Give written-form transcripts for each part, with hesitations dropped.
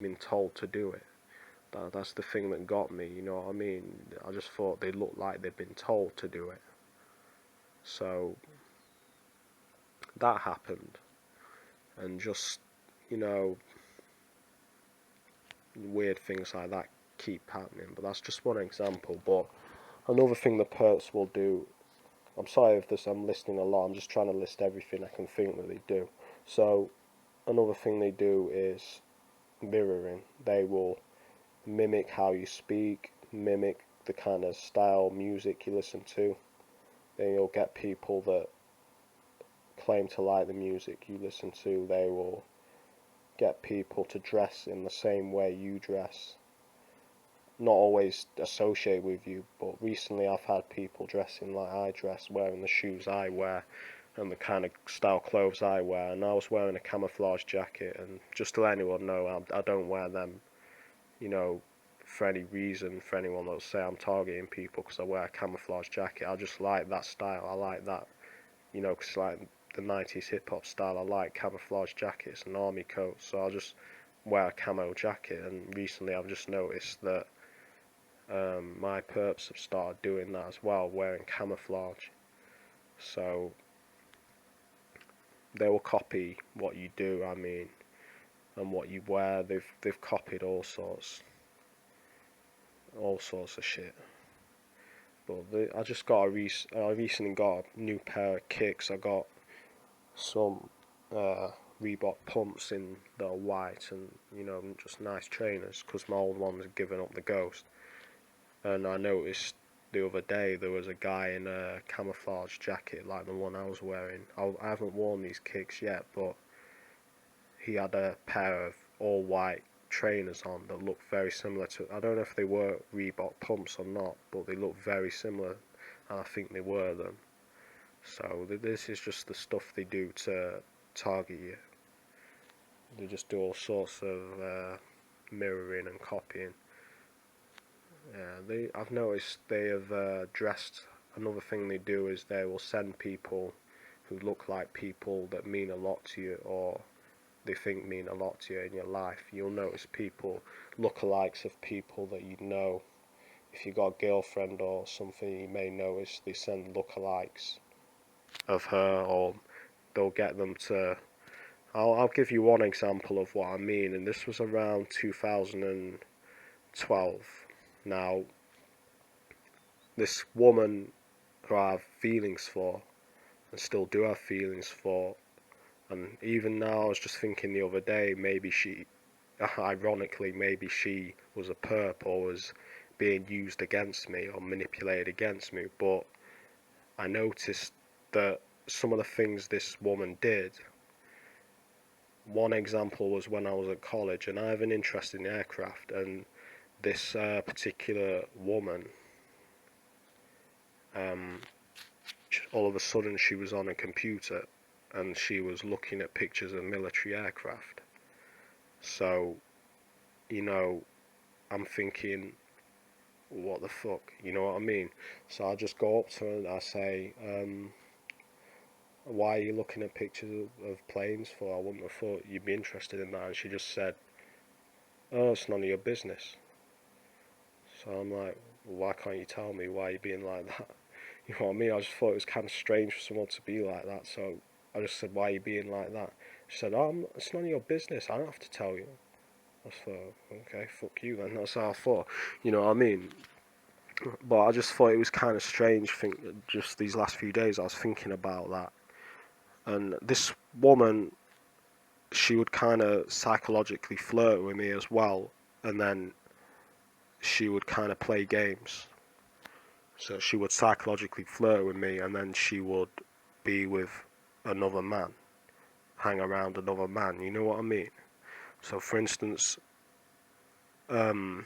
been told to do it. That's the thing that got me, you know what I mean? I just thought they looked like they'd been told to do it. So that happened, and just, you know, weird things like that keep happening. But that's just one example. But another thing the perps will do, I'm sorry if this, I'm listing a lot, I'm just trying to list everything I can think that they do. So another thing they do is mirroring. They will mimic how you speak, mimic the kind of style music you listen to. Then you'll get people that claim to like the music you listen to. They will get people to dress in the same way you dress. Not always associate with you, but recently I've had people dressing like I dress, wearing the shoes I wear, and the kind of style clothes I wear. And I was wearing a camouflage jacket, and just to let anyone know, I don't wear them, you know, for any reason, for anyone that'll say I'm targeting people because I wear a camouflage jacket. I just like that style. I like that, you know, because like the 90s hip hop style, I like camouflage jackets and army coats. So I'll just wear a camo jacket. And recently I've just noticed that my perps have started doing that as well, wearing camouflage. So they will copy what you do, I mean, and what you wear. They've copied all sorts of shit. But I just got I recently got a new pair of kicks. I got some Reebok pumps in that are white, and you know, just nice trainers because my old ones had given up the ghost. And I noticed the other day there was a guy in a camouflage jacket like the one I was wearing. I haven't worn these kicks yet, but he had a pair of all white trainers on that looked very similar to, I don't know if they were Reebok pumps or not, but they looked very similar, and I think they were them. So this is just the stuff they do to target you. They just do all sorts of mirroring and copying. Yeah, I've noticed they have dressed. Another thing they do is they will send people who look like people that mean a lot to you, or they think mean a lot to you in your life. You'll notice people, lookalikes of people that you know. If you got a girlfriend or something, you may notice they send lookalikes of her, or they'll get them to. I'll give you one example of what I mean, and this was around 2012. Now, this woman who I have feelings for, and still do have feelings for, and even now I was just thinking the other day, maybe she, ironically, maybe she was a perp or was being used against me or manipulated against me, but I noticed that some of the things this woman did. One example was when I was at college, and I have an interest in aircraft, and this particular woman, um, all of a sudden she was on a computer and she was looking at pictures of military aircraft. So, you know, I'm thinking, what the fuck, you know what I mean? So I just go up to her and I say, why are you looking at pictures of planes for? I wouldn't have thought you'd be interested in that. And she just said, oh, it's none of your business. So I'm like, well, why can't you tell me why you're being like that? You know what I mean? I just thought it was kind of strange for someone to be like that. So I just said, why are you being like that? She said, oh, it's none of your business. I don't have to tell you. I thought, okay, fuck you then. That's how I thought. You know what I mean? But I just thought it was kind of strange. Just these last few days, I was thinking about that. And this woman, she would kind of psychologically flirt with me as well. And then she would kind of play games. So she would psychologically flirt with me, and then she would be with another man, hang around another man. You know what I mean? So, for instance, and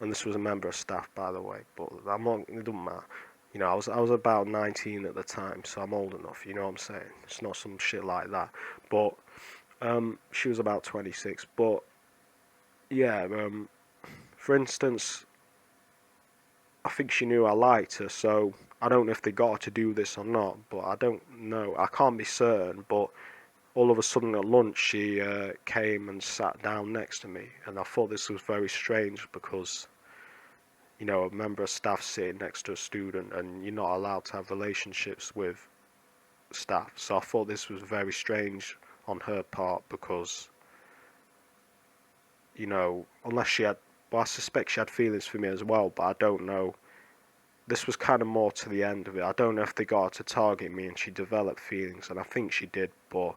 this was a member of staff, by the way, but I'm not. It doesn't matter. You know, I was about 19 at the time, so I'm old enough. You know what I'm saying? It's not some shit like that. But she was about 26. But yeah, for instance, I think she knew I liked her, so I don't know if they got her to do this or not, but I don't know. I can't be certain, but all of a sudden at lunch she came and sat down next to me, and I thought this was very strange because, you know, a member of staff sitting next to a student, and you're not allowed to have relationships with staff. So I thought this was very strange on her part because, you know, unless she had, well, I suspect she had feelings for me as well, but I don't know. This was kind of more to the end of it. I don't know if they got her to target me and she developed feelings, and I think she did, but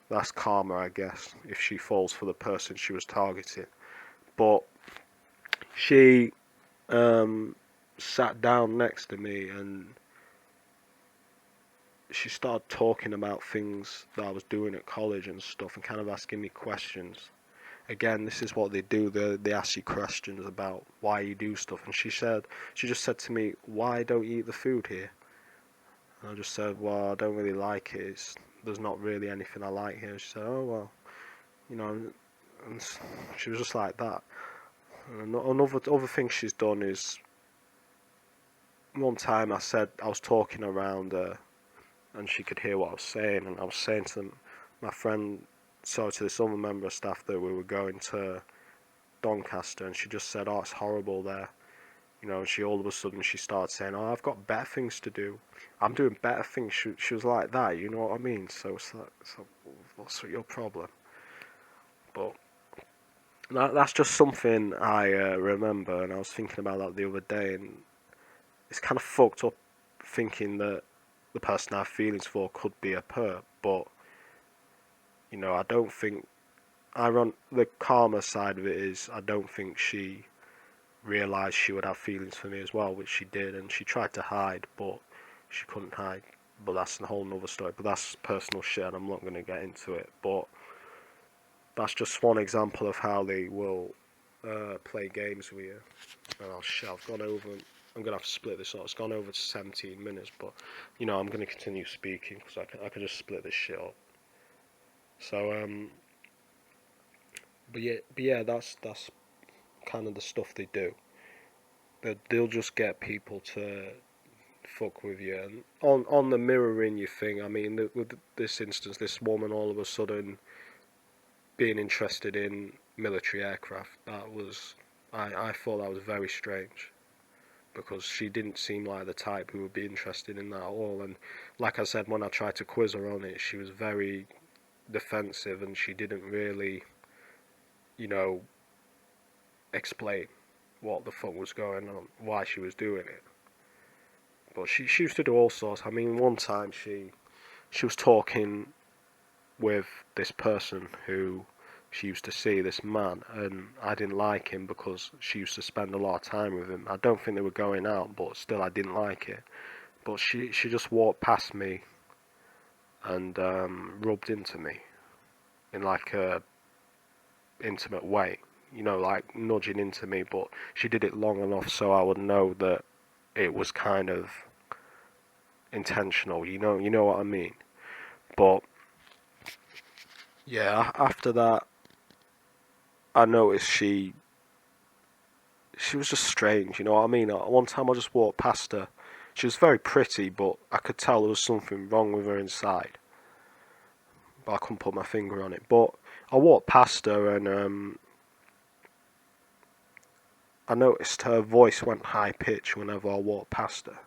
that's karma, I guess, if she falls for the person she was targeting. But she sat down next to me and she started talking about things that I was doing at college and stuff, and kind of asking me questions. Again, this is what they do. They ask you questions about why you do stuff. And she just said to me, "Why don't you eat the food here?" And I just said, "Well, I don't really like it. There's not really anything I like here." She said, "Oh well, you know," and she was just like that. And another other thing she's done is, one time I said I was talking around her, and she could hear what I was saying, and I was saying to my friend, so to this other member of staff, that we were going to Doncaster, and she just said, "Oh, it's horrible there." You know, and she all of a sudden she started saying, "Oh, I've got better things to do. I'm doing better things." She was like that, you know what I mean? So it's like, what's your problem? But that's just something I remember, and I was thinking about that the other day, and it's kind of fucked up thinking that the person I have feelings for could be a perp, but, you know, I don't think, the karma side of it is, I don't think she realised she would have feelings for me as well, which she did, and she tried to hide, but she couldn't hide. But that's a whole nother story. But that's personal shit, and I'm not going to get into it. But that's just one example of how they will play games with you. And I've gone over. I'm going to have to split this up. It's gone over to 17 minutes, but, you know, I'm going to continue speaking because I can just split this shit up. So but yeah, that's kind of the stuff they do. They'll just get people to fuck with you. And on the mirroring you thing, I mean, with this instance, this woman all of a sudden being interested in military aircraft, that was, I thought that was very strange, because she didn't seem like the type who would be interested in that at all. And like I said, when I tried to quiz her on it, she was very defensive, and she didn't really, you know, explain what the fuck was going on, why she was doing it. But she used to do all sorts. I mean, one time she was talking with this person who she used to see, this man, and I didn't like him because she used to spend a lot of time with him. I don't think they were going out, but still I didn't like it. But she just walked past me and rubbed into me in like a intimate way, you know, like nudging into me, but she did it long enough so I would know that it was kind of intentional, you know what I mean? But yeah, after that I noticed she was just strange, you know what I mean? One time I just walked past her. She was very pretty, but I could tell there was something wrong with her inside. But I couldn't put my finger on it. But I walked past her, and I noticed her voice went high pitched whenever I walked past her.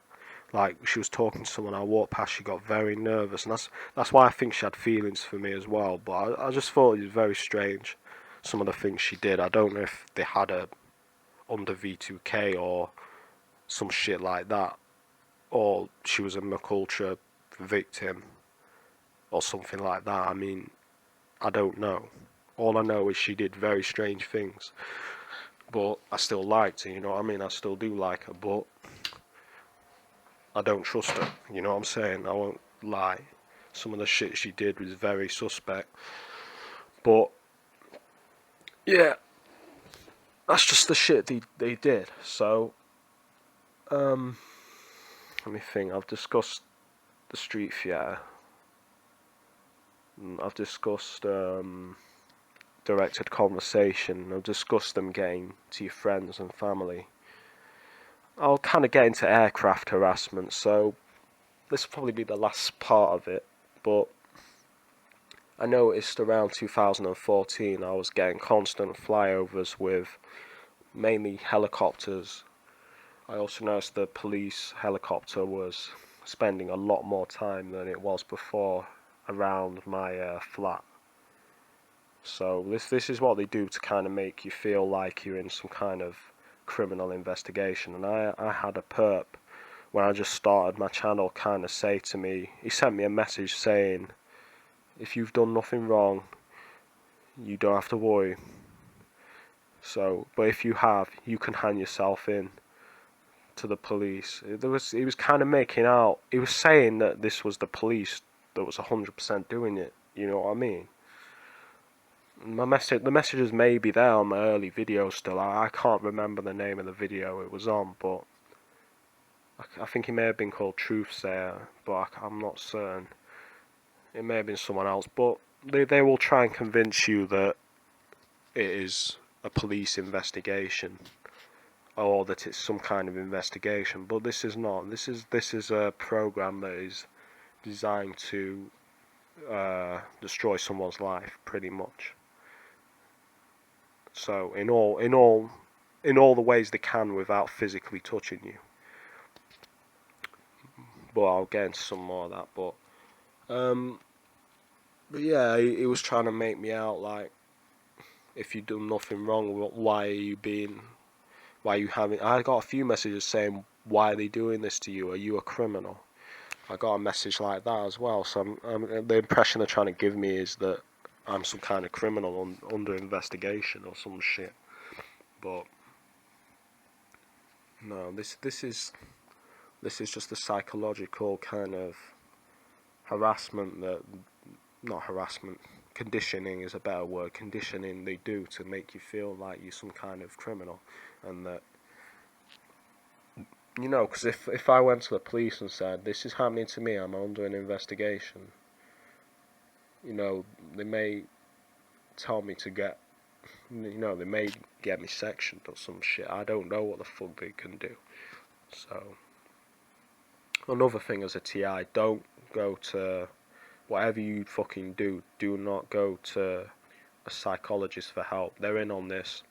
Like she was talking to someone I walked past, she got very nervous, and that's why I think she had feelings for me as well. But I just thought it was very strange, some of the things she did. I don't know if they had her under V2K or some shit like that, or she was a McCulture victim or something like that. I mean, I don't know. All I know is she did very strange things, but I still liked her, you know what I mean? I still do like her, but I don't trust her, you know what I'm saying? I won't lie. Some of the shit she did was very suspect, but yeah, that's just the shit they did. So, let me think. I've discussed the street theatre. I've discussed directed conversation. I've discussed them getting to your friends and family. I'll kind of get into aircraft harassment, so this will probably be the last part of it. But I noticed around 2014 I was getting constant flyovers with mainly helicopters. I also noticed the police helicopter was spending a lot more time than it was before around my flat. So this is what they do to kind of make you feel like you're in some kind of criminal investigation. And I had a perp when I just started my channel kind of say to me, he sent me a message saying, if you've done nothing wrong, you don't have to worry. So, but if you have, you can hand yourself in to the police. He was kind of making out, he was saying that this was the police that was 100% doing it. You know what I mean? The messages may be there on my early videos still. I can't remember the name of the video it was on, but I think he may have been called Truthsayer, but I'm not certain. It may have been someone else, but they will try and convince you that it is a police investigation or that it's some kind of investigation, but this is not. This is a program that is designed to destroy someone's life, pretty much. So in all the ways they can without physically touching you. But I'll get into some more of that. But yeah, he was trying to make me out like, if you do nothing wrong, why are you being, why are you having? I got a few messages saying, why are they doing this to you? Are you a criminal? I got a message like that as well. So the impression they're trying to give me is that I'm some kind of criminal under investigation or some shit. But no, this is just a psychological kind of harassment that, not harassment, conditioning is a better word. Conditioning they do to make you feel like you're some kind of criminal, and that, you know, because if I went to the police and said, this is happening to me, I'm under an investigation, you know, they may tell me to get, you know, they may get me sectioned or some shit. I don't know what the fuck they can do. So, another thing as a TI, don't go to, whatever you fucking do not go to a psychologist for help. They're in on this.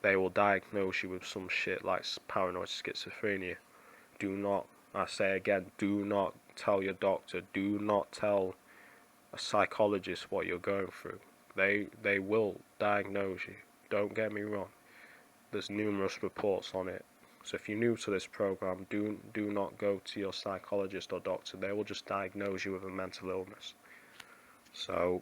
They will diagnose you with some shit like paranoid schizophrenia. Do not, I say again, do not tell your doctor, do not tell a psychologist what you're going through. They will diagnose you. Don't get me wrong. There's numerous reports on it. So if you're new to this program, do not go to your psychologist or doctor. They will just diagnose you with a mental illness. So